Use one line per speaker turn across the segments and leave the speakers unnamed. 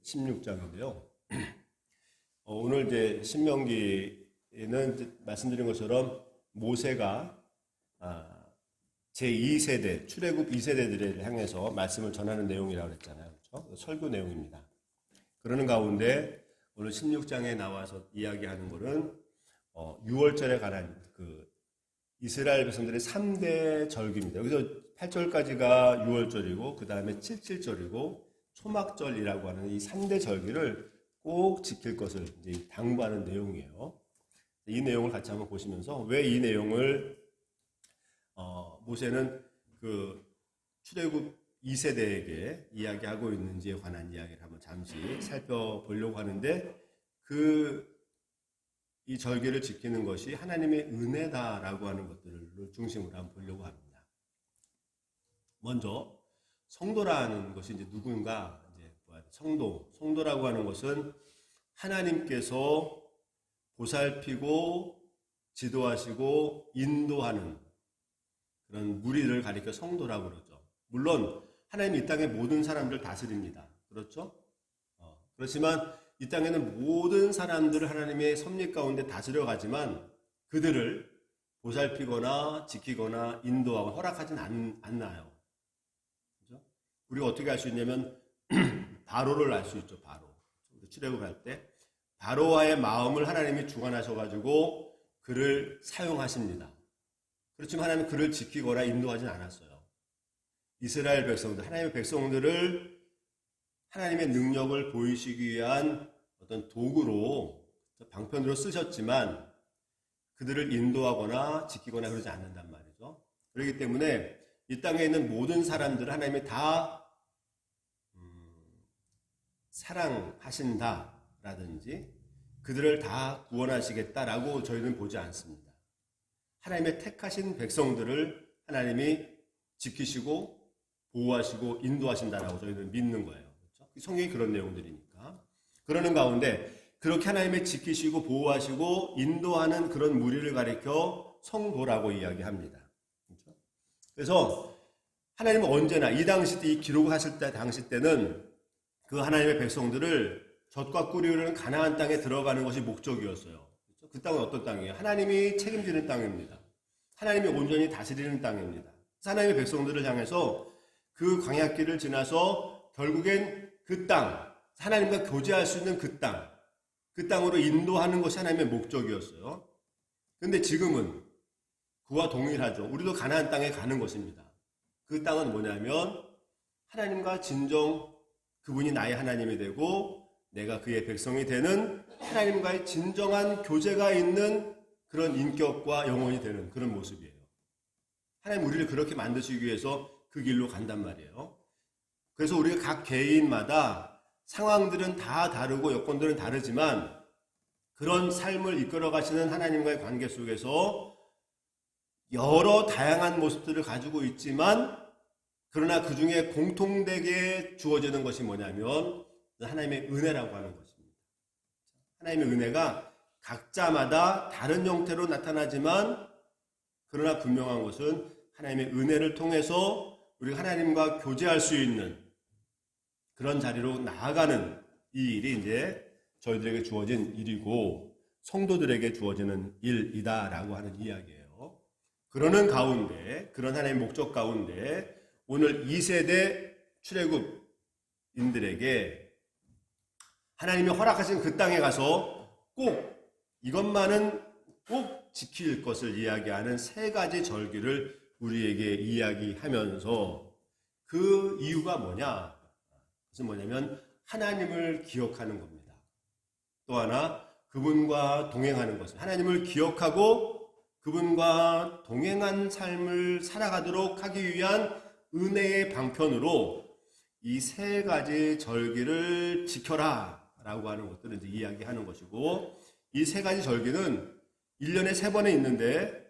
16장인데요. 오늘 이제 신명기에는 이제 말씀드린 것처럼 모세가 제2세대, 출애굽 2세대들을 향해서 말씀을 전하는 내용이라고 했잖아요. 그렇죠? 설교 내용입니다. 그러는 가운데 오늘 16장에 나와서 이야기하는 것은 6월절에 관한 그 이스라엘 백성들의 3대 절기입니다. 여기서 8절까지가 6월절이고 그 다음에 7절이고 초막절이라고 하는 이 3대 절기를 꼭 지킬 것을 이제 당부하는 내용이에요. 이 내용을 같이 한번 보시면서 왜 이 내용을 모세는 그 출애굽 2세대에게 이야기하고 있는지에 관한 이야기를 한번 잠시 살펴보려고 하는데 이 절기를 지키는 것이 하나님의 은혜다라고 하는 것들을 중심으로 한번 보려고 합니다. 먼저 성도라는 것이 이제 누군가 이제 성도라고 하는 것은 하나님께서 보살피고 지도하시고 인도하는 그런 무리를 가리켜 성도라고 그러죠. 물론 하나님이 이 땅의 모든 사람들을 다스립니다. 그렇죠? 그렇지만 이 땅에는 모든 사람들을 하나님의 섭리 가운데 다스려 가지만 그들을 보살피거나 지키거나 인도하고 허락하진 않나요. 그렇죠? 우리가 어떻게 알 수 있냐면 바로를 알 수 있죠. 바로. 출애굽할 때 바로와의 마음을 하나님이 주관하셔가지고 그를 사용하십니다. 그렇지만 하나님은 그를 지키거나 인도하진 않았어요. 이스라엘 백성들, 하나님의 백성들을 하나님의 능력을 보이시기 위한 어떤 도구로, 방편으로 쓰셨지만 그들을 인도하거나 지키거나 그러지 않는단 말이죠. 그렇기 때문에 이 땅에 있는 모든 사람들을 하나님이 다 사랑하신다라든지 그들을 다 구원하시겠다라고 저희는 보지 않습니다. 하나님의 택하신 백성들을 하나님이 지키시고 보호하시고 인도하신다라고 저희는 믿는 거예요. 그렇죠? 성경이 그런 내용들이니까. 그러는 가운데 그렇게 하나님의 지키시고 보호하시고 인도하는 그런 무리를 가리켜 성도라고 이야기합니다. 그렇죠? 그래서 하나님은 언제나 이 당시 때 이 기록을 하실 때 당시 때는 그 하나님의 백성들을 젖과 꿀이 흐르는 가나안 땅에 들어가는 것이 목적이었어요. 그렇죠? 그 땅은 어떤 땅이에요? 하나님이 책임지는 땅입니다. 하나님이 온전히 다스리는 땅입니다. 하나님의 백성들을 향해서 그 광야길을 지나서 결국엔 그 땅, 하나님과 교제할 수 있는 그 땅으로 인도하는 것이 하나님의 목적이었어요. 그런데 지금은 그와 동일하죠. 우리도 가나안 땅에 가는 것입니다. 그 땅은 뭐냐면 하나님과 진정 그분이 나의 하나님이 되고 내가 그의 백성이 되는 하나님과의 진정한 교제가 있는 그런 인격과 영혼이 되는 그런 모습이에요. 하나님 우리를 그렇게 만드시기 위해서 그 길로 간단 말이에요. 그래서 우리가 각 개인마다 상황들은 다 다르고 여건들은 다르지만 그런 삶을 이끌어 가시는 하나님과의 관계 속에서 여러 다양한 모습들을 가지고 있지만 그러나 그 중에 공통되게 주어지는 것이 뭐냐면 하나님의 은혜라고 하는 것입니다. 하나님의 은혜가 각자마다 다른 형태로 나타나지만 그러나 분명한 것은 하나님의 은혜를 통해서 우리가 하나님과 교제할 수 있는 그런 자리로 나아가는 이 일이 이제 저희들에게 주어진 일이고 성도들에게 주어지는 일이다라고 하는 이야기예요. 그러는 가운데 그런 하나님의 목적 가운데 오늘 2세대 출애굽인들에게 하나님이 허락하신 그 땅에 가서 꼭 이것만은 꼭 지킬 것을 이야기하는 3가지 절기를 우리에게 이야기하면서 그 이유가 뭐냐? 그것은 뭐냐면 하나님을 기억하는 겁니다. 또 하나 그분과 동행하는 것을 하나님을 기억하고 그분과 동행한 삶을 살아가도록 하기 위한 은혜의 방편으로 이 3가지 절기를 지켜라 라고 하는 것들을 이제 이야기하는 것이고 이 3가지 절기는 1년에 3번에 있는데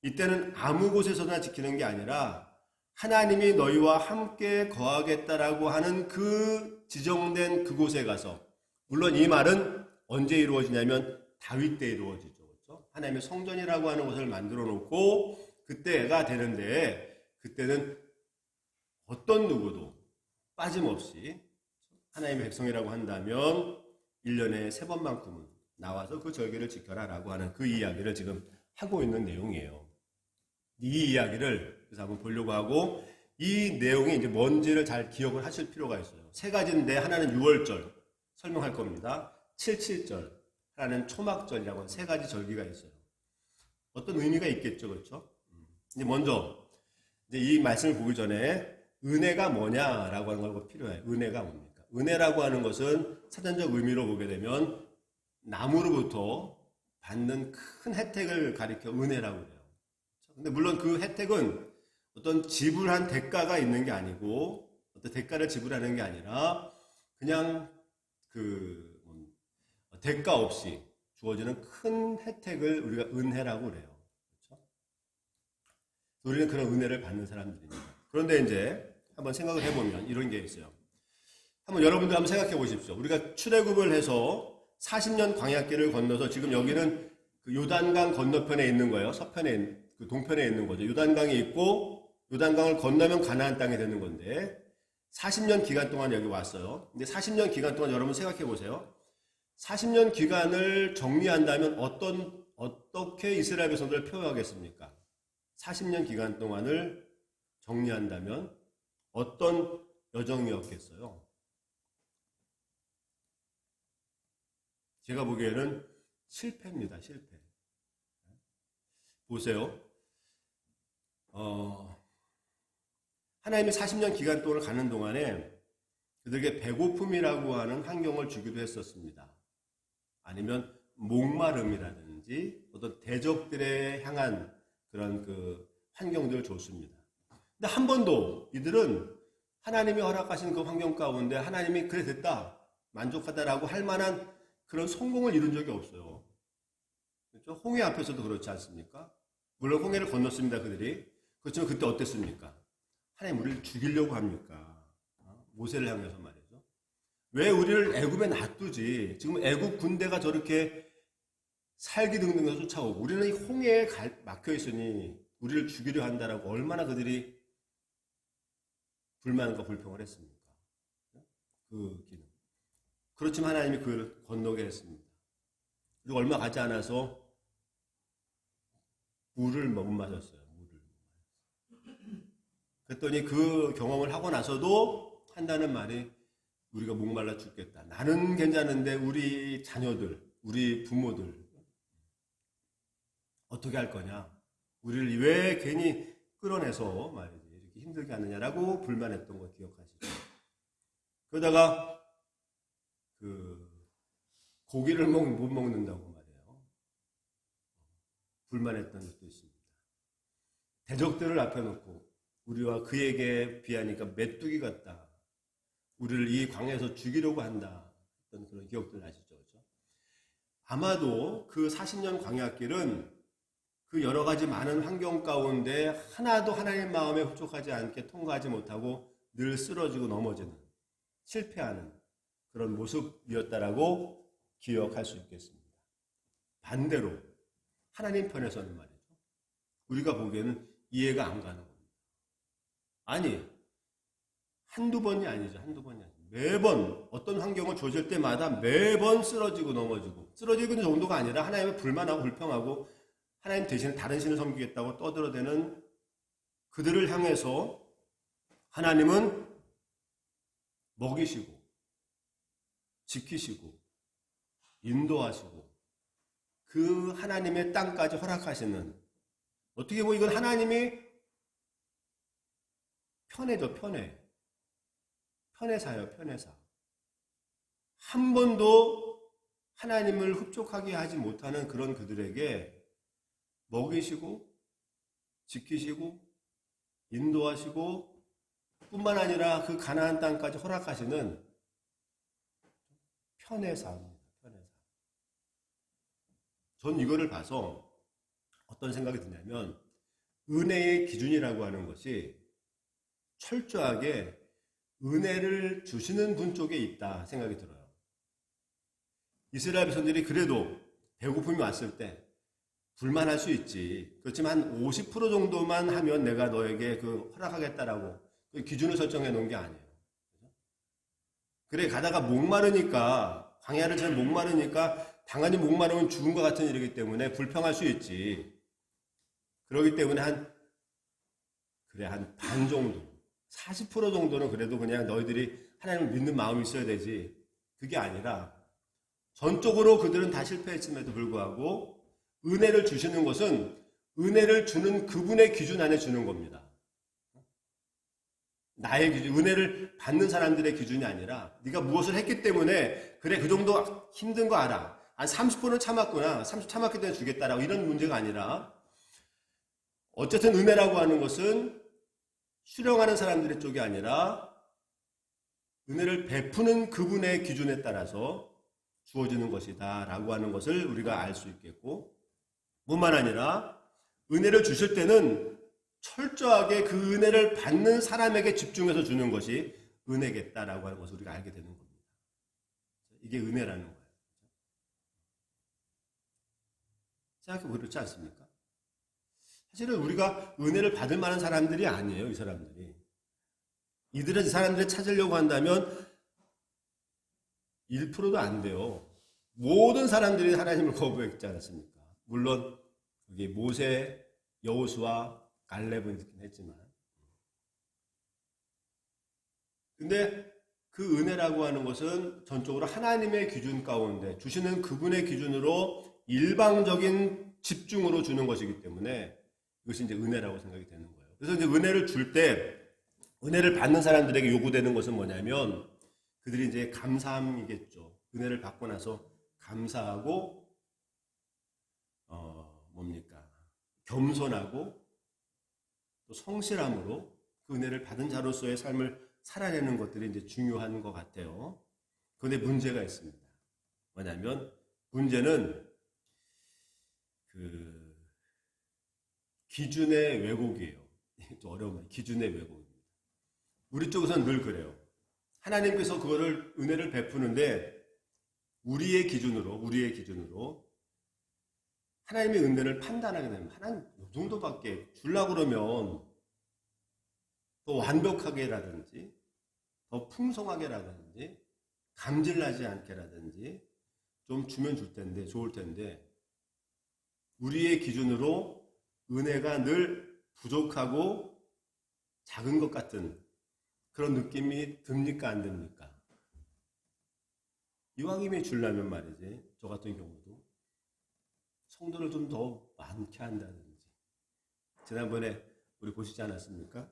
이때는 아무 곳에서나 지키는 게 아니라 하나님이 너희와 함께 거하겠다라고 하는 그 지정된 그곳에 가서 물론 이 말은 언제 이루어지냐면 다윗 때 이루어지죠. 그렇죠? 하나님의 성전이라고 하는 것을 만들어 놓고 그때가 되는데 그때는 어떤 누구도 빠짐없이 하나님의 백성이라고 한다면 1년에 3번만큼은 나와서 그 절기를 지켜라라고 하는 그 이야기를 지금 하고 있는 내용이에요. 이 이야기를 그래서 한번 보려고 하고, 이 내용이 이제 뭔지를 잘 기억을 하실 필요가 있어요. 세 가지인데 하나는 6월절 설명할 겁니다. 77절, 하나는 초막절이라고 하는 세 가지 절기가 있어요. 어떤 의미가 있겠죠, 그렇죠? 이제 먼저 이제 이 말씀을 보기 전에 은혜가 뭐냐라고 하는 걸 필요해요. 은혜가 뭡니까? 은혜라고 하는 것은 사전적 의미로 보게 되면 남으로부터 받는 큰 혜택을 가리켜 은혜라고 해요. 근데 물론 그 혜택은 어떤 지불한 대가가 있는 게 아니고, 어떤 대가를 지불하는 게 아니라 그냥 대가 없이 주어지는 큰 혜택을 우리가 은혜라고 그래요. 그렇죠? 우리는 그런 은혜를 받는 사람들입니다. 그런데 이제 한번 생각을 해보면 이런 게 있어요. 여러분들 한번 생각해 보십시오. 우리가 출애굽을 해서 40년 광야길을 건너서 지금 여기는 그 요단강 건너편에 있는 거예요. 서편에, 그 동편에 있는 거죠. 요단강이 있고, 요단강을 건너면 가나안 땅이 되는 건데, 40년 기간 동안 여기 왔어요. 근데 40년 기간 동안 여러분 생각해 보세요. 40년 기간을 정리한다면 어떻게 이스라엘 백성들을 표현하겠습니까? 40년 기간 동안을 정리한다면 어떤 여정이었겠어요? 제가 보기에는 실패입니다. 실패. 보세요. 하나님이 40년 기간 동안 가는 동안에 그들에게 배고픔이라고 하는 환경을 주기도 했었습니다. 아니면 목마름이라든지 어떤 대적들에 향한 그런 그 환경들을 줬습니다. 근데 한 번도 이들은 하나님이 허락하신 그 환경 가운데 하나님이 그래 됐다, 만족하다라고 할 만한 그런 성공을 이룬 적이 없어요. 그렇죠? 홍해 앞에서도 그렇지 않습니까? 물론 홍해를 건넜습니다, 그들이. 그렇지만 그때 어땠습니까? 하나님 우리를 죽이려고 합니까? 모세를 향해서 말이죠. 왜 우리를 애굽에 놔두지? 지금 애굽 군대가 저렇게 살기 등등해서 쫓아오고 우리는 이 홍해에 막혀 있으니 우리를 죽이려 한다라고 얼마나 그들이 불만과 불평을 했습니까? 그 길은. 그렇지만 하나님이 그를 건너게 했습니다. 그리고 얼마 가지 않아서 물을 못 마셨어요. 그랬더니 그 경험을 하고 나서도 한다는 말이 우리가 목말라 죽겠다. 나는 괜찮은데 우리 자녀들, 우리 부모들 어떻게 할 거냐? 우리를 왜 괜히 끌어내서 말이지 이렇게 힘들게 하느냐라고 불만했던 거 기억하시죠? 그러다가 그 고기를 못 먹는다고 말이에요. 불만했던 것도 있습니다. 대적들을 앞에 놓고 우리와 그에게 비하니까 메뚜기 같다. 우리를 이 광야에서 죽이려고 한다. 어떤 그런 기억들 아시죠? 그렇죠? 아마도 그 40년 광야길은 그 여러 가지 많은 환경 가운데 하나도 하나님 마음에 흡족하지 않게 통과하지 못하고 늘 쓰러지고 넘어지는, 실패하는 그런 모습이었다라고 기억할 수 있겠습니다. 반대로 하나님 편에서는 말이죠. 우리가 보기에는 이해가 안 가는 겁니다. 아니, 한두 번이 아니죠. 한두 번이 아니죠. 매번 어떤 환경을 조질 때마다 매번 쓰러지고 넘어지고, 쓰러지는 정도가 아니라 하나님을 불만하고 불평하고 하나님 대신에 다른 신을 섬기겠다고 떠들어대는 그들을 향해서 하나님은 먹이시고 지키시고 인도하시고 그 하나님의 땅까지 허락하시는, 어떻게 보면 이건 하나님이 편애죠. 편애사예요. 편애사. 한 번도 하나님을 흡족하게 하지 못하는 그런 그들에게 먹이시고 지키시고 인도하시고 뿐만 아니라 그 가나안 땅까지 허락하시는 편애사입니다. 편애사. 전 이거를 봐서 어떤 생각이 드냐면 은혜의 기준이라고 하는 것이 철저하게 은혜를 주시는 분 쪽에 있다 생각이 들어요. 이스라엘 백성들이 그래도 배고픔이 왔을 때 불만할 수 있지. 그렇지만 한 50% 정도만 하면 내가 너에게 그 허락하겠다라고 그 기준을 설정해 놓은 게 아니에요. 그래 가다가 목마르니까 광야를 지나 목마르니까 당연히 목마르면 죽은 것 같은 일이기 때문에 불평할 수 있지. 그렇기 때문에 한 반 정도, 40% 정도는 그래도 그냥 너희들이 하나님을 믿는 마음이 있어야 되지. 그게 아니라 전적으로 그들은 다 실패했음에도 불구하고 은혜를 주시는 것은 은혜를 주는 그분의 기준 안에 주는 겁니다. 나의 기준, 은혜를 받는 사람들의 기준이 아니라 네가 무엇을 했기 때문에 그래 그 정도 힘든 거 알아. 한 30%는 참았구나. 30 참았기 때문에 주겠다라고 이런 문제가 아니라 어쨌든 은혜라고 하는 것은 수령하는 사람들의 쪽이 아니라 은혜를 베푸는 그분의 기준에 따라서 주어지는 것이다 라고 하는 것을 우리가 알 수 있겠고, 뿐만 아니라 은혜를 주실 때는 철저하게 그 은혜를 받는 사람에게 집중해서 주는 것이 은혜겠다라고 하는 것을 우리가 알게 되는 겁니다. 이게 은혜라는 거예요. 생각해보면 그렇지 않습니까? 사실은 우리가 은혜를 받을 만한 사람들이 아니에요, 이 사람들이. 이 사람들을 찾으려고 한다면 1%도 안 돼요. 모든 사람들이 하나님을 거부했지 않았습니까? 물론 여기 모세, 여호수아, 갈렙은 있긴 했지만, 근데 그 은혜라고 하는 것은 전적으로 하나님의 기준 가운데 주시는 그분의 기준으로 일방적인 집중으로 주는 것이기 때문에 이것이 이제 은혜라고 생각이 되는 거예요. 그래서 이제 은혜를 줄 때, 은혜를 받는 사람들에게 요구되는 것은 뭐냐면 그들이 이제 감사함이겠죠. 은혜를 받고 나서 감사하고 뭡니까? 겸손하고 또 성실함으로 그 은혜를 받은 자로서의 삶을 살아내는 것들이 이제 중요한 것 같아요. 그런데 문제가 있습니다. 뭐냐면 문제는 그 기준의 왜곡이에요. 좀 어려운 말. 기준의 왜곡입니다. 우리 쪽에서는 늘 그래요. 하나님께서 그거를 은혜를 베푸는데 우리의 기준으로 하나님의 은혜를 판단하게 되면 하나님 이 정도밖에 주려고 그러면 더 완벽하게라든지 더 풍성하게라든지 감질나지 않게라든지 좀 주면 좋을 텐데 우리의 기준으로 은혜가 늘 부족하고 작은 것 같은 그런 느낌이 듭니까 안 듭니까? 이왕이면 주려면 말이지 저 같은 경우도 성도를 좀 더 많게 한다든지. 지난번에 우리 보시지 않았습니까?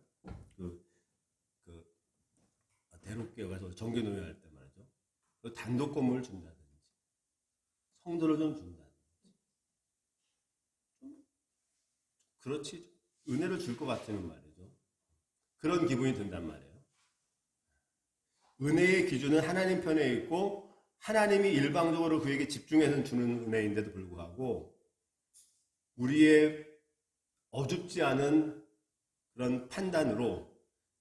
대록교회 가서 정기노회 할 때 말이죠. 그 단독 건물을 준다든지, 성도를 좀 준다든지. 그렇지, 은혜를 줄 것 같으면 말이죠. 그런 기분이 든단 말이에요. 은혜의 기준은 하나님 편에 있고, 하나님이 일방적으로 그에게 집중해서 주는 은혜인데도 불구하고 우리의 어줍지 않은 그런 판단으로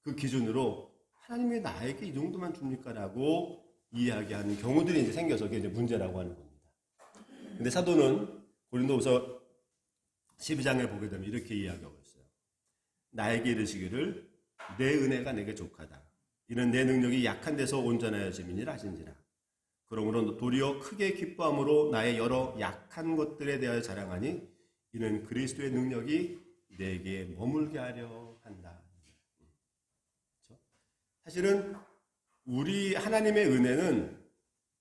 그 기준으로 하나님이 나에게 이 정도만 줍니까? 라고 이야기하는 경우들이 이제 생겨서 그게 이제 문제라고 하는 겁니다. 근데 사도는 고린도후서 12장을 보게 되면 이렇게 이야기하고 있어요. 나에게 이르시기를 내 은혜가 내게 족하다. 이는 내 능력이 약한 데서 온전하여짐이니라 하신지라. 그러므로 도리어 크게 기뻐함으로 나의 여러 약한 것들에 대하여 자랑하니 이는 그리스도의 능력이 내게 머물게 하려 한다. 그렇죠? 사실은 우리 하나님의 은혜는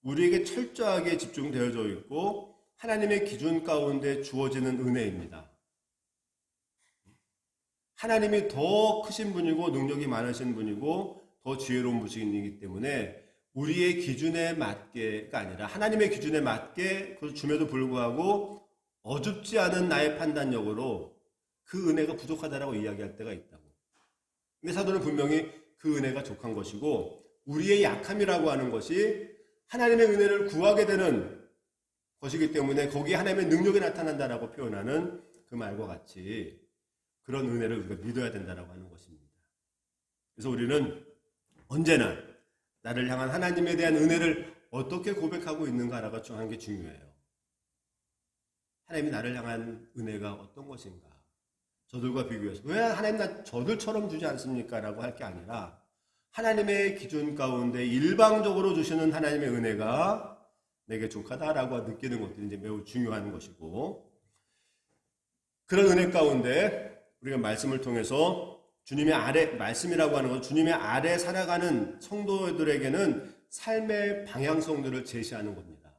우리에게 철저하게 집중되어져 있고 하나님의 기준 가운데 주어지는 은혜입니다. 하나님이 더 크신 분이고 능력이 많으신 분이고 더 지혜로운 분이기 때문에 우리의 기준에 맞게가 아니라 하나님의 기준에 맞게 그걸 줌에도 불구하고 어줍지 않은 나의 판단력으로 그 은혜가 부족하다라고 이야기할 때가 있다고. 근데 사도는 분명히 그 은혜가 족한 것이고 우리의 약함이라고 하는 것이 하나님의 은혜를 구하게 되는 것이기 때문에 거기에 하나님의 능력이 나타난다라고 표현하는 그 말과 같이 그런 은혜를 우리가 믿어야 된다라고 하는 것입니다. 그래서 우리는 언제나 나를 향한 하나님에 대한 은혜를 어떻게 고백하고 있는가라고 하는 게 중요해요. 하나님이 나를 향한 은혜가 어떤 것인가? 저들과 비교해서 왜 하나님 나 저들처럼 주지 않습니까? 라고 할 게 아니라 하나님의 기준 가운데 일방적으로 주시는 하나님의 은혜가 내게 족하다라고 느끼는 것들이 이제 매우 중요한 것이고, 그런 은혜 가운데 우리가 말씀을 통해서 주님의 아래, 말씀이라고 하는 건 주님의 아래 살아가는 성도들에게는 삶의 방향성들을 제시하는 겁니다.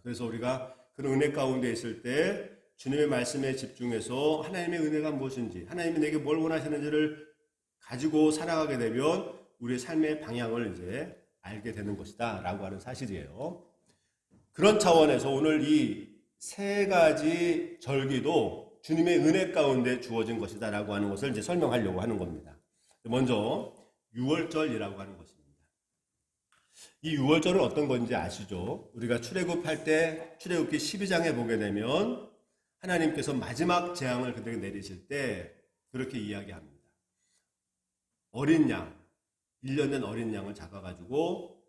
그래서 우리가 그런 은혜 가운데 있을 때 주님의 말씀에 집중해서 하나님의 은혜가 무엇인지, 하나님이 내게 뭘 원하시는지를 가지고 살아가게 되면 우리의 삶의 방향을 이제 알게 되는 것이다 라고 하는 사실이에요. 그런 차원에서 오늘 이 세 가지 절기도 주님의 은혜 가운데 주어진 것이다 라고 하는 것을 이제 설명하려고 하는 겁니다. 먼저 유월절이라고 하는 것입니다. 이 유월절은 어떤 건지 아시죠? 우리가 출애굽할 때 출애굽기 12장에 보게 되면 하나님께서 마지막 재앙을 그들에게 내리실 때 그렇게 이야기합니다. 어린 양, 1년 된 어린 양을 잡아가지고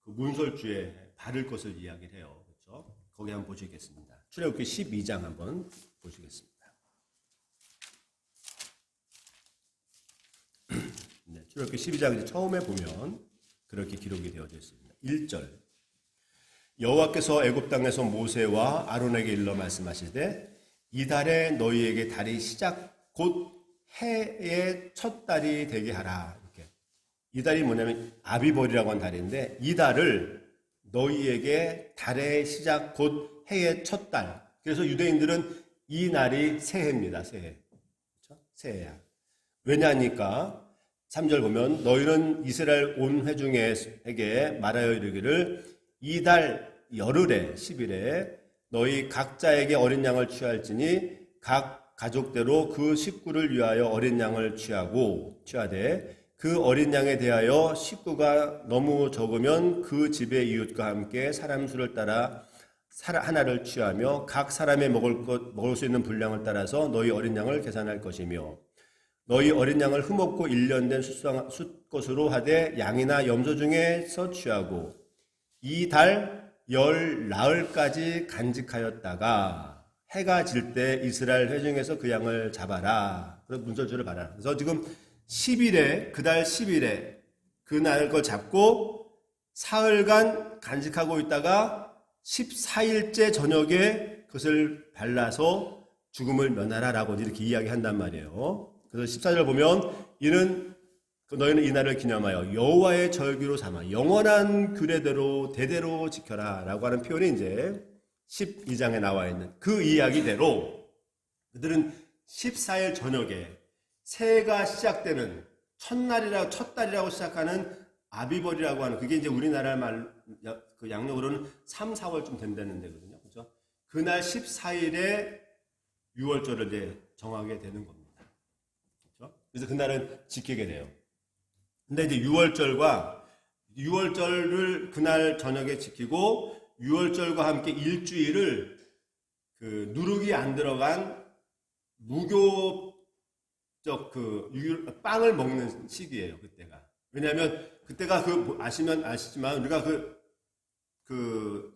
그 문설주에 바를 것을 이야기를 해요. 그렇죠? 거기 한번 보시겠습니다. 출애굽기 12장 한번 보시겠습니다. 네, 출애굽기 12장 처음에 보면 그렇게 기록이 되어져 있습니다. 1절. 여호와께서 애굽 땅에서 모세와 아론에게 일러 말씀하시되 이달에 너희에게 달이 시작 곧 해의 첫 달이 되게 하라. 이렇게. 이 달이 뭐냐면 아비벌이라고 하는 달인데 이 달을 너희에게 달의 시작 곧 해의 첫 달. 그래서 유대인들은 이 날이 새해입니다. 새해. 그렇죠? 새해야. 왜냐하니까 3절 보면 너희는 이스라엘 온 회중에게 말하여 이르기를 이 달 열흘에 10일에 너희 각자에게 어린 양을 취할지니 각 가족대로 그 식구를 위하여 어린 양을 취하되 그 어린 양에 대하여 식구가 너무 적으면 그 집의 이웃과 함께 사람 수를 따라 하나를 취하며 각 사람의 먹을 수 있는 분량을 따라서 너희 어린 양을 계산할 것이며 너희 어린 양을 흠없고 1년 된 숫것으로 하되 양이나 염소 중에서 취하고 이 달 열 나흘까지 간직하였다가 해가 질 때 이스라엘 회중에서 그 양을 잡아라. 그래서 문설주를 봐라. 그래서 지금 10일에 그 달 10일에 그날 걸 잡고 사흘간 간직하고 있다가 14일째 저녁에 그것을 발라서 죽음을 면하라라고 이렇게 이야기한단 말이에요. 그래서 14절 보면 이는 너희는 이 날을 기념하여 여호와의 절기로 삼아 영원한 규례대로 대대로 지켜라 라고 하는 표현이 이제 12장에 나와 있는 그 이야기대로 그들은 14일 저녁에 새해가 시작되는 첫 달이라고 시작하는 아비벌이라고 하는 그게 이제 우리나라 말 그 양력으로는 3, 4월쯤 된다는 데거든요. 그렇죠? 그날 14일에 6월절을 이제 정하게 되는 겁니다. 그렇죠? 그래서 그날은 지키게 돼요. 근데 이제 6월절을 그날 저녁에 지키고 6월절과 함께 일주일을 그 누룩이 안 들어간 무교적 빵을 먹는 시기예요. 그때가. 왜냐하면 그때가 아시지만 우리가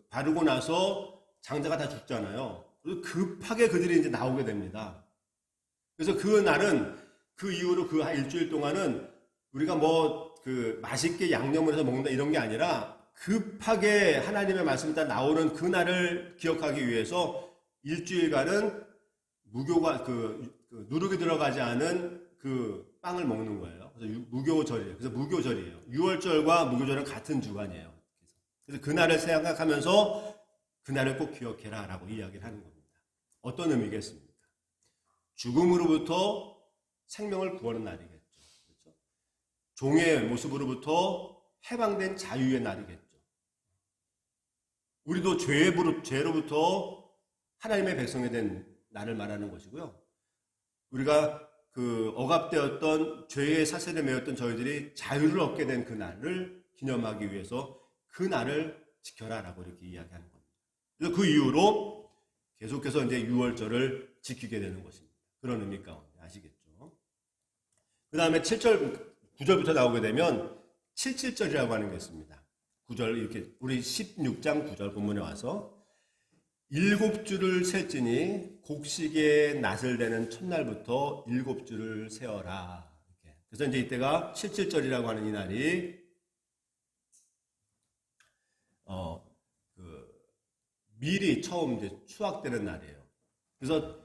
바르고 나서 장자가 다 죽잖아요. 그래서 급하게 그들이 이제 나오게 됩니다. 그래서 그 날은 그 이후로 그 일주일 동안은 우리가 맛있게 양념을 해서 먹는다 이런 게 아니라 급하게 하나님의 말씀이 다 나오는 그 날을 기억하기 위해서 일주일간은 무교가 누룩이 들어가지 않은 그 빵을 먹는 거예요. 그래서 무교절이에요. 그래서 무교절이에요. 6월절과 무교절은 같은 주간이에요. 그래서 그날을 생각하면서 그날을 꼭 기억해라 라고 이야기를 하는 겁니다. 어떤 의미겠습니까? 죽음으로부터 생명을 구하는 날이겠죠. 그렇죠? 종의 모습으로부터 해방된 자유의 날이겠죠. 우리도 죄로부터 하나님의 백성이 된 날을 말하는 것이고요. 우리가 억압되었던 죄의 사슬에 매였던 저희들이 자유를 얻게 된 그 날을 기념하기 위해서 그 날을 지켜라라고 이렇게 이야기하는 겁니다. 그래서 그 이후로 계속해서 이제 6월절을 지키게 되는 것입니다. 그런 의미 가운데 아시겠죠? 그 다음에 9절부터 나오게 되면 77절이라고 하는 게 있습니다. 9절 이렇게 우리 16장 9절 본문에 와서 7주를 셀지니 곡식의 낫을 되는 첫날부터 7주를 세어라. 이렇게 그래서 이제 이때가 칠칠절이라고 하는 이 날이 미리 처음 이제 추악되는 날이에요. 그래서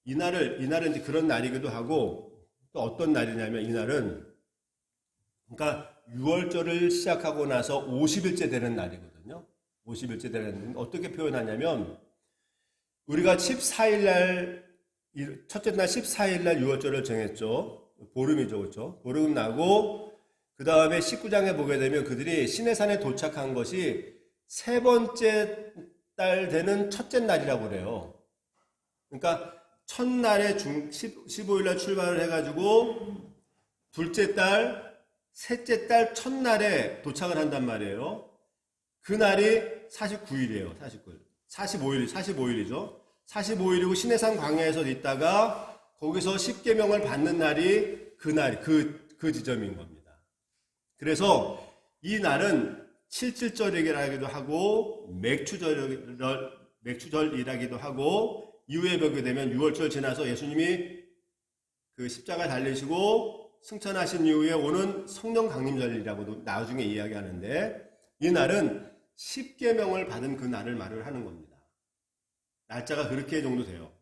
이날은 이제 그런 날이기도 하고 또 어떤 날이냐면 이날은 그러니까 6월절을 시작하고 나서 50일째 되는 날이거든요. 50일째 되는 날 어떻게 표현하냐면 우리가 14일 날 첫째 날 14일 날 6월절을 정했죠. 보름이죠, 그렇죠? 보름 나고 그 다음에 19장에 보게 되면 그들이 시내산에 도착한 것이 세 번째 달 되는 첫째 날이라고 그래요. 그러니까 첫날에 15일 날 출발을 해가지고 둘째 달, 셋째 달 첫날에 도착을 한단 말이에요. 그 날이 49일이에요. 45일이죠. 45일이고 시내산 광야에서 있다가 거기서 십계명을 받는 날이 그 지점인 겁니다. 그래서 이 날은 칠칠절이라기도 하고 맥추절이라기도 하고 이후에 보게 되면 6월절 지나서 예수님이 그 십자가 달리시고 승천하신 이후에 오는 성령 강림절이라고도 나중에 이야기하는데 이 날은 십계명을 받은 그 날을 말을 하는 겁니다. 날짜가 그렇게 정도 돼요.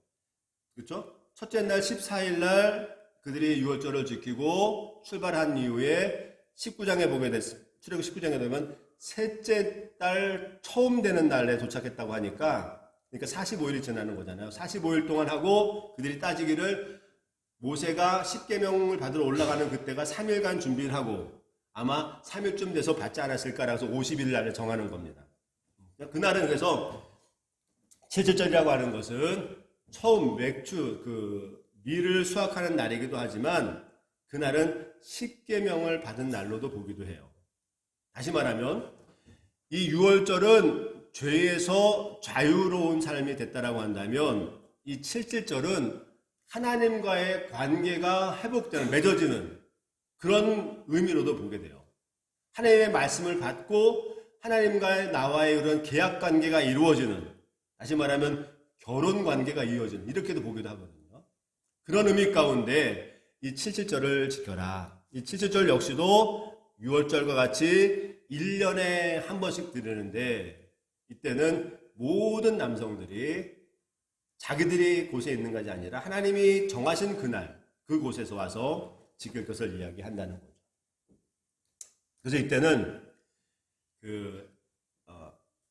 그렇죠? 첫째 날 14일 날 그들이 6월절을 지키고 출발한 이후에 19장에 보게 됐어요. 출애굽 19장에 보면 셋째 달 처음 되는 날에 도착했다고 하니까 그러니까 45일이 지나는 거잖아요. 45일 동안 하고 그들이 따지기를 모세가 십계명을 받으러 올라가는 그때가 3일간 준비를 하고 아마 3일쯤 돼서 받지 않았을까라서 50일 날에 정하는 겁니다. 그날은 그래서 칠칠절이라고 하는 것은 처음 밀을 수확하는 날이기도 하지만 그날은 십계명을 받은 날로도 보기도 해요. 다시 말하면 이 6월절은 죄에서 자유로운 삶이 됐다라고 한다면 이 칠칠절은 하나님과의 관계가 회복되는, 맺어지는 그런 의미로도 보게 돼요. 하나님의 말씀을 받고 하나님과의 나와의 그런 계약 관계가 이루어지는, 다시 말하면 결혼 관계가 이어지는, 이렇게도 보기도 하거든요. 그런 의미 가운데 이 칠칠절을 지켜라. 이 칠칠절 역시도 6월절과 같이 1년에 한 번씩 드리는데 이때는 모든 남성들이 자기들이 곳에 있는 것이 아니라 하나님이 정하신 그날 그곳에서 와서 지킬 것을 이야기한다는 거죠. 그래서 이때는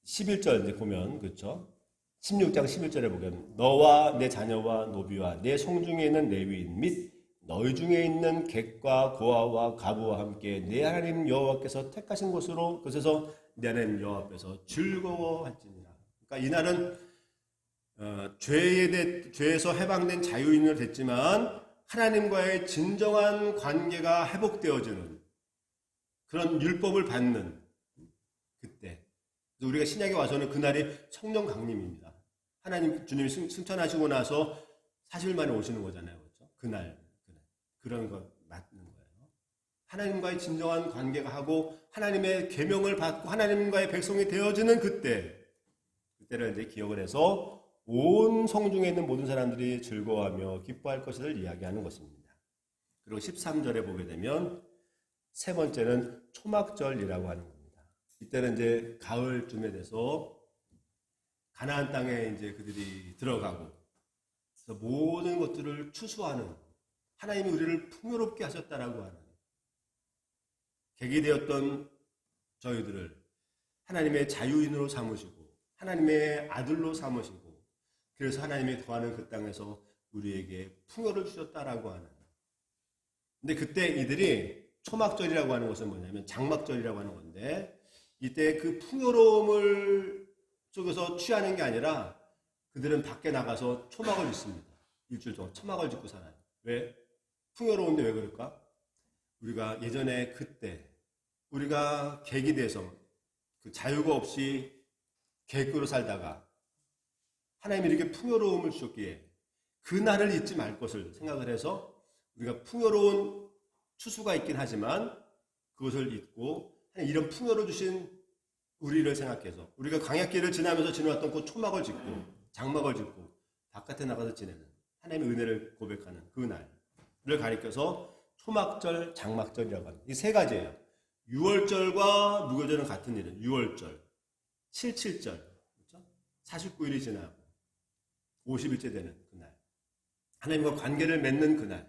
11절 이제 보면 그렇죠. 16장 11절에 보면 너와 내 자녀와 노비와 내 송중에 있는 레위인 및 너희 중에 있는 객과 고아와 가부와 함께 내 하나님 여호와께서 택하신 곳에서 내 하나님 여호와 앞에서 즐거워할지니라. 그러니까 이날은 죄에서 해방된 자유인으로 됐지만 하나님과의 진정한 관계가 회복되어지는 그런 율법을 받는 그때. 그래서 우리가 신약에 와서는 그날이 성령 강림입니다. 하나님 주님이 승천하시고 나서 40일 만에 오시는 거잖아요. 그렇죠? 그날. 그런 것 맞는 거예요. 하나님과의 진정한 관계가 하고 하나님의 계명을 받고 하나님과의 백성이 되어지는 그때를 이제 기억을 해서 온 성중에 있는 모든 사람들이 즐거워하며 기뻐할 것을 이야기하는 것입니다. 그리고 13절에 보게 되면 세 번째는 초막절이라고 하는 겁니다. 이때는 이제 가을쯤에 돼서 가나안 땅에 이제 그들이 들어가고 그래서 모든 것들을 추수하는 하나님이 우리를 풍요롭게 하셨다라고 하는 객이 되었던 저희들을 하나님의 자유인으로 삼으시고 하나님의 아들로 삼으시고 그래서 하나님이 거하는 그 땅에서 우리에게 풍요를 주셨다라고 하는. 근데 그때 이들이 초막절이라고 하는 것은 뭐냐면 장막절이라고 하는 건데 이때 그 풍요로움을 속에서 취하는 게 아니라 그들은 밖에 나가서 초막을 짓습니다. 일주일 동안 초막을 짓고 살아요. 왜? 풍요로운데 왜 그럴까? 우리가 예전에 그때 우리가 객이 돼서 그 자유가 없이 객으로 살다가 하나님이 이렇게 풍요로움을 주셨기에 그 날을 잊지 말 것을 생각을 해서 우리가 풍요로운 추수가 있긴 하지만 그것을 잊고 이런 풍요로 주신 우리를 생각해서 우리가 광야길을 지나면서 지나왔던 그 초막을 짓고 장막을 짓고 바깥에 나가서 지내는 하나님의 은혜를 고백하는 그 날을 가리켜서 초막절, 장막절이라고 합니다. 이 세 가지예요. 유월절과 무교절은 같은 일은 유월절, 77절, 그렇죠? 49일이 지나고 50일째 되는 그날, 하나님과 관계를 맺는 그날,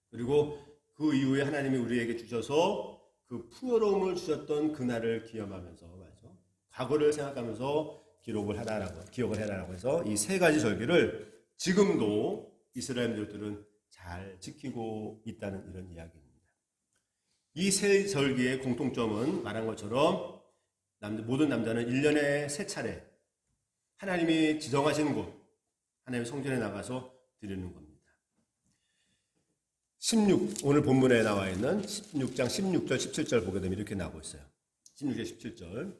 그리고 그 이후에 하나님이 우리에게 주셔서 그 풍요로움을 주셨던 그날을 기념하면서 말이죠. 과거를 생각하면서 기억을 해라라고 해서 이 세 가지 절기를 지금도 이스라엘 민족들은 잘 지키고 있다는 이런 이야기입니다. 이 세 절기의 공통점은 말한 것처럼 모든 남자는 1년에 3차례 하나님이 지정하신 곳, 하나님의 성전에 나가서 드리는 겁니다. 오늘 본문에 나와 있는 16장 16절 17절 보게 되면 이렇게 나오고 있어요. 16절 17절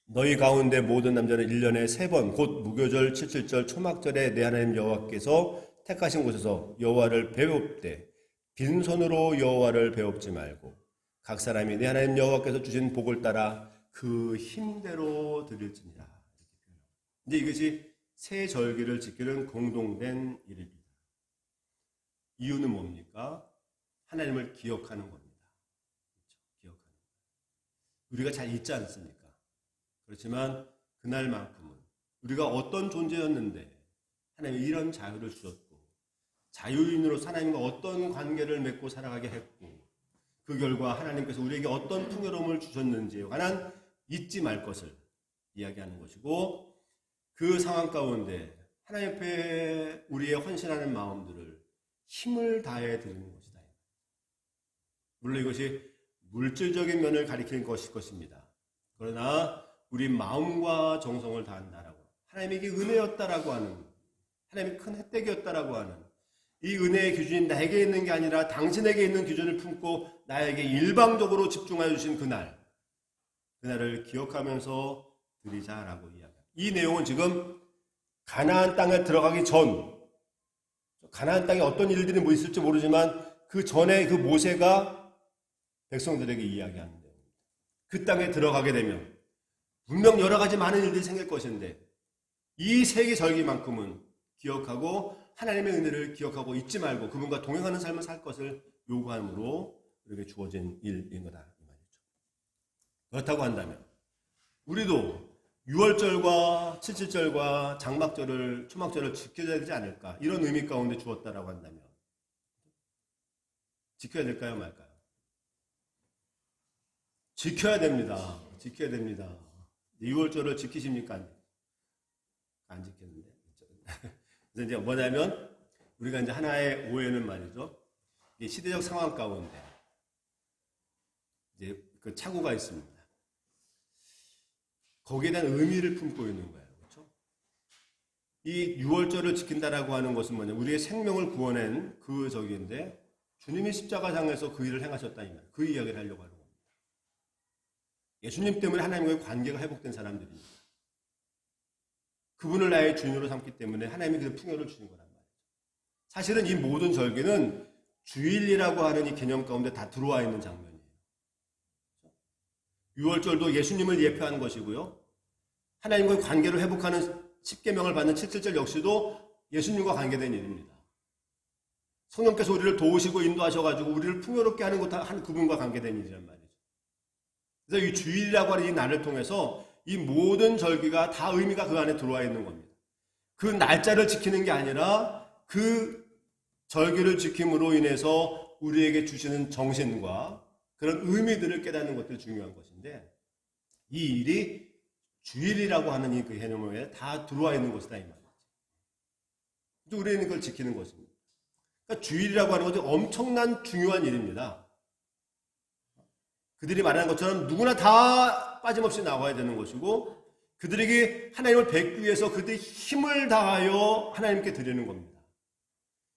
너희 가운데 모든 남자는 1년에 3번 곧 무교절 77절 초막절에 내 하나님 여호와께서 택하신 곳에서 여호와를 배웁되 빈손으로 여호와를 배웁지 말고 각 사람이 내 하나님 여호와께서 주신 복을 따라 그 힘대로 드릴지니라. 이제 이것이 새 절기를 지키는 공동된 일입니다. 이유는 뭡니까? 하나님을 기억하는 겁니다. 그렇죠? 기억하는 것. 우리가 잘 잊지 않습니까? 그렇지만 그날만큼은 우리가 어떤 존재였는데 하나님이 이런 자유를 주셨고 자유인으로 하나님과 어떤 관계를 맺고 살아가게 했고 그 결과 하나님께서 우리에게 어떤 풍요로움을 주셨는지에 관한 잊지 말 것을 이야기하는 것이고 그 상황 가운데 하나님 앞에 우리의 헌신하는 마음들을 힘을 다해 드리는 것이다. 물론 이것이 물질적인 면을 가리키는 것일 것입니다. 그러나 우리 마음과 정성을 다한다라고 하나님에게 은혜였다라고 하는 하나님의 큰 혜택이었다라고 하는 이 은혜의 기준이 나에게 있는 게 아니라 당신에게 있는 기준을 품고 나에게 일방적으로 집중하여 주신 그날을 기억하면서 드리자라고 이야기합니다. 이 내용은 지금 가나안 땅에 들어가기 전 가나안 땅에 어떤 일들이 뭐 있을지 모르지만 그 전에 그 모세가 백성들에게 이야기하는 내용입니다. 그 땅에 들어가게 되면 분명 여러 가지 많은 일들이 생길 것인데 이 세계 절기만큼은 기억하고 하나님의 은혜를 기억하고 잊지 말고 그분과 동행하는 삶을 살 것을 요구함으로 우리에게 주어진 일인 거다 이 말이죠. 그렇다고 한다면 우리도 6월절과 77절과 장막절을 초막절을 지켜야 되지 않을까 이런 의미 가운데 주었다라고 한다면 지켜야 될까요 말까요? 지켜야 됩니다. 지켜야 됩니다. 6월절을 지키십니까? 안 지켰는데. 그래서 이제 뭐냐면 우리가 이제 하나의 오해는 말이죠. 이 시대적 상황 가운데 이제 그 착오가 있습니다. 거기에 대한 의미를 품고 있는 거예요. 그렇죠? 이 6월절을 지킨다라고 하는 것은 뭐냐? 우리의 생명을 구원한 그 적인데 주님이 십자가상에서 그 일을 행하셨다 이 말. 그 이야기를 하려고 하는 겁니다. 예수님 때문에 하나님과의 관계가 회복된 사람들입니다. 그분을 나의 주인으로 삼기 때문에 하나님이 그 풍요를 주신 거란 말이죠. 사실은 이 모든 절기는 주일이라고 하는 이 개념 가운데 다 들어와 있는 장면이에요. 6월절도 예수님을 예표하는 것이고요. 하나님과의 관계를 회복하는 십계명을 받는 77절 역시도 예수님과 관계된 일입니다. 성령께서 우리를 도우시고 인도하셔가지고 우리를 풍요롭게 하는 것 한 그분과 관계된 일이란 말이죠. 그래서 이 주일이라고 하는 이 날을 통해서 이 모든 절기가 다 의미가 그 안에 들어와 있는 겁니다. 그 날짜를 지키는 게 아니라 그 절기를 지킴으로 인해서 우리에게 주시는 정신과 그런 의미들을 깨닫는 것들이 중요한 것인데 이 일이 주일이라고 하는 이 그 개념에 다 들어와 있는 것이다 이 말이죠. 우리는 그걸 지키는 것입니다. 그러니까 주일이라고 하는 것은 엄청난 중요한 일입니다. 그들이 말하는 것처럼 누구나 다 빠짐없이 나와야 되는 것이고 그들에게 하나님을 뵙기 위해서 그들이 힘을 다하여 하나님께 드리는 겁니다.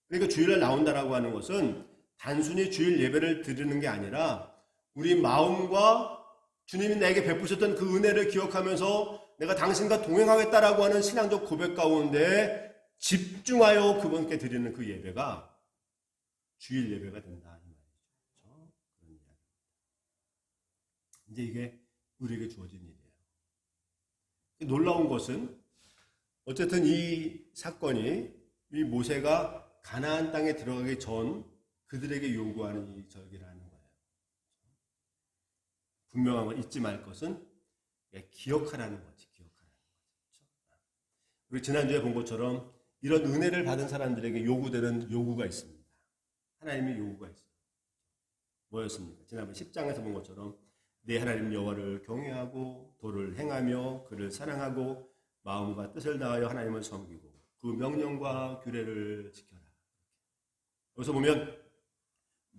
그러니까 주일날 나온다라고 하는 것은 단순히 주일 예배를 드리는 게 아니라 우리 마음과 주님이 나에게 베푸셨던 그 은혜를 기억하면서 내가 당신과 동행하겠다라고 하는 신앙적 고백 가운데 집중하여 그분께 드리는 그 예배가 주일 예배가 된다. 이제 이게 우리에게 주어진 일이에요. 놀라운 것은 어쨌든 이 사건이 이 모세가 가나안 땅에 들어가기 전 그들에게 요구하는 이 절기라는 거예요. 분명한 걸 잊지 말 것은 기억하라는 거지. 기억하라는 거지. 우리 지난주에 본 것처럼 이런 은혜를 받은 사람들에게 요구되는 요구가 있습니다. 하나님의 요구가 있어요. 뭐였습니까? 지난번 10장에서 본 것처럼 내 하나님 여호와를 경외하고 도를 행하며 그를 사랑하고 마음과 뜻을 다하여 하나님을 섬기고 그 명령과 규례를 지켜라. 여기서 보면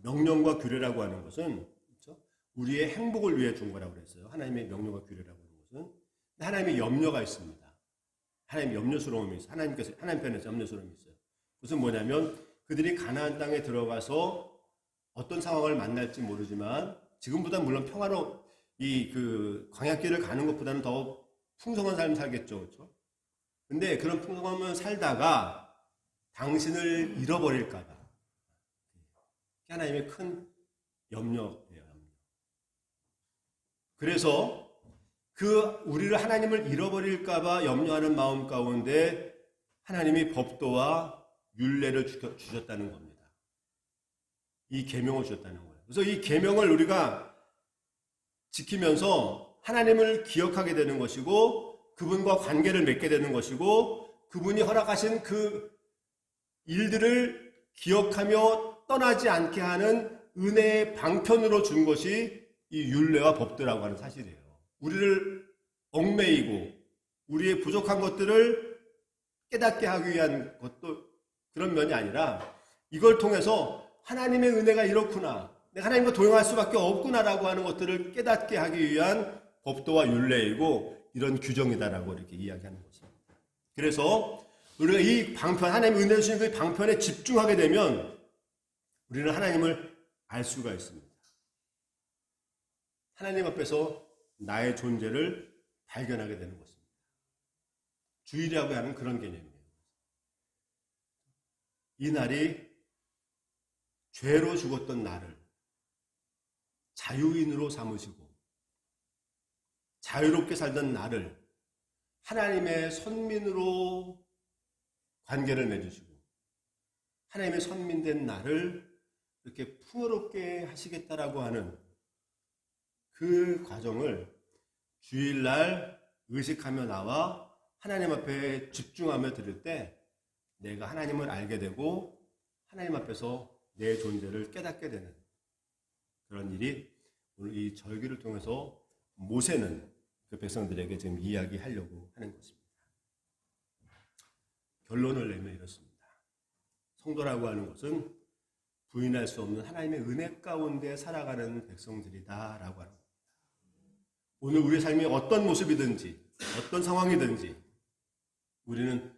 명령과 규례라고 하는 것은 그렇죠? 우리의 행복을 위해 준 거라고 그랬어요. 하나님의 명령과 규례라고 하는 것은 하나님의 염려가 있습니다. 하나님의 염려스러움이 있어요. 하나님 편에서 염려스러움이 있어요. 그것은 뭐냐면 그들이 가나안 땅에 들어가서 어떤 상황을 만날지 모르지만 지금보다 물론 평화로 그 광야길을 가는 것보다는 더 풍성한 삶을 살겠죠. 그렇죠? 근데 그런 풍성함을 살다가 당신을 잃어버릴까 봐. 하나님의 큰 염려예요. 그래서 우리를 하나님을 잃어버릴까 봐 염려하는 마음 가운데 하나님이 법도와 율례를 주셨다는 겁니다. 이 계명을 주셨다는 거예요. 그래서 이 계명을 우리가 지키면서 하나님을 기억하게 되는 것이고 그분과 관계를 맺게 되는 것이고 그분이 허락하신 그 일들을 기억하며 떠나지 않게 하는 은혜의 방편으로 준 것이 이 율례와 법도라고 하는 사실이에요. 우리를 얽매이고 우리의 부족한 것들을 깨닫게 하기 위한 것도 그런 면이 아니라 이걸 통해서 하나님의 은혜가 이렇구나. 내가 하나님과 동행할 수밖에 없구나라고 하는 것들을 깨닫게 하기 위한 법도와 율례이고 이런 규정이다라고 이렇게 이야기하는 것입니다. 그래서 우리가 이 방편, 하나님의 은혜 주신 그 방편에 집중하게 되면 우리는 하나님을 알 수가 있습니다. 하나님 앞에서 나의 존재를 발견하게 되는 것입니다. 주일이라고 하는 그런 개념이에요. 이 날이 죄로 죽었던 나를 자유인으로 삼으시고 자유롭게 살던 나를 하나님의 선민으로 관계를 맺으시고 하나님의 선민된 나를 이렇게 풍요롭게 하시겠다라고 하는 그 과정을 주일날 의식하며 나와 하나님 앞에 집중하며 들을 때 내가 하나님을 알게 되고 하나님 앞에서 내 존재를 깨닫게 되는 그런 일이 오늘 이 절기를 통해서 모세는 그 백성들에게 지금 이야기하려고 하는 것입니다. 결론을 내면 이렇습니다. 성도라고 하는 것은 부인할 수 없는 하나님의 은혜 가운데 살아가는 백성들이다라고 하는 겁니다. 오늘 우리의 삶이 어떤 모습이든지 어떤 상황이든지 우리는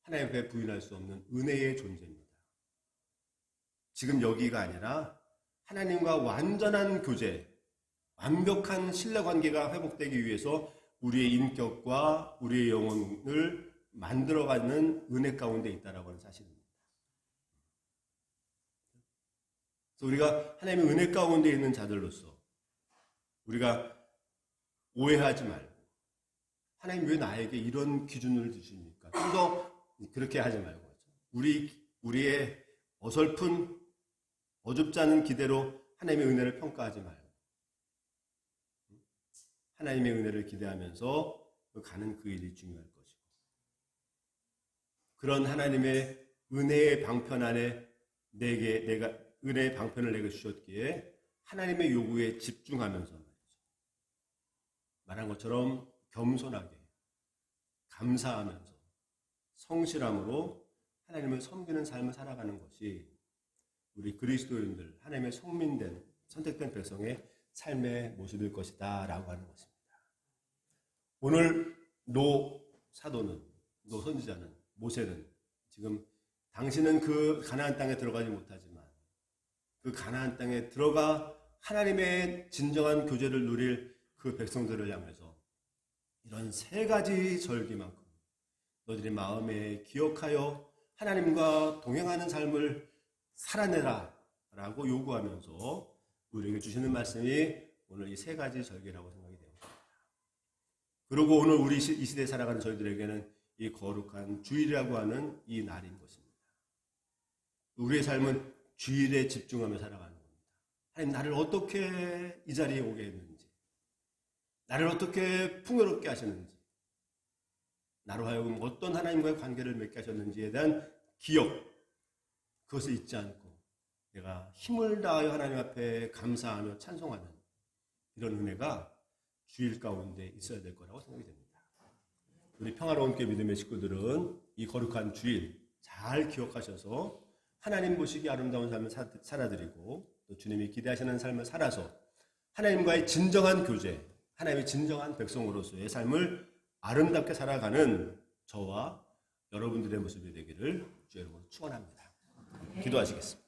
하나님 앞에 부인할 수 없는 은혜의 존재입니다. 지금 여기가 아니라 하나님과 완전한 교제, 완벽한 신뢰관계가 회복되기 위해서 우리의 인격과 우리의 영혼을 만들어가는 은혜 가운데 있다라고 하는 사실입니다. 그래서 우리가 하나님의 은혜 가운데 있는 자들로서 우리가 오해하지 말고 하나님 왜 나에게 이런 기준을 주십니까? 좀 더 그렇게 하지 말고 우리의 어설픈 어줍지 않은 기대로 하나님의 은혜를 평가하지 말고 하나님의 은혜를 기대하면서 가는 그 일이 중요할 것이고 그런 하나님의 은혜의 방편 안에 내가 은혜의 방편을 내게 주셨기에 하나님의 요구에 집중하면서 말한 것처럼 겸손하게 감사하면서 성실함으로 하나님을 섬기는 삶을 살아가는 것이 우리 그리스도인들, 하나님의 성민된 선택된 백성의 삶의 모습일 것이다 라고 하는 것입니다. 오늘 노 사도는, 노 선지자는, 모세는 지금 당신은 그 가나안 땅에 들어가지 못하지만 그 가나안 땅에 들어가 하나님의 진정한 교제를 누릴 그 백성들을 향해서 이런 세 가지 절기만큼 너희들이 마음에 기억하여 하나님과 동행하는 삶을 살아내라 라고 요구하면서 우리에게 주시는 말씀이 오늘 이 세 가지 절기라고 생각이 됩니다. 그리고 오늘 우리 이 시대에 살아가는 저희들에게는 이 거룩한 주일이라고 하는 이 날인 것입니다. 우리의 삶은 주일에 집중하며 살아가는 겁니다. 하나님 나를 어떻게 이 자리에 오게 했는지, 나를 어떻게 풍요롭게 하셨는지, 나로 하여금 어떤 하나님과의 관계를 맺게 하셨는지에 대한 기억, 그것을 잊지 않고 내가 힘을 다하여 하나님 앞에 감사하며 찬송하는 이런 은혜가 주일 가운데 있어야 될 거라고 생각이 됩니다. 우리 평화로운 교회 믿음의 식구들은 이 거룩한 주일 잘 기억하셔서 하나님 보시기 아름다운 삶을 살아드리고 또 주님이 기대하시는 삶을 살아서 하나님과의 진정한 교제, 하나님의 진정한 백성으로서의 삶을 아름답게 살아가는 저와 여러분들의 모습이 되기를 주의 이름으로 축원합니다. 기도하시겠습니다.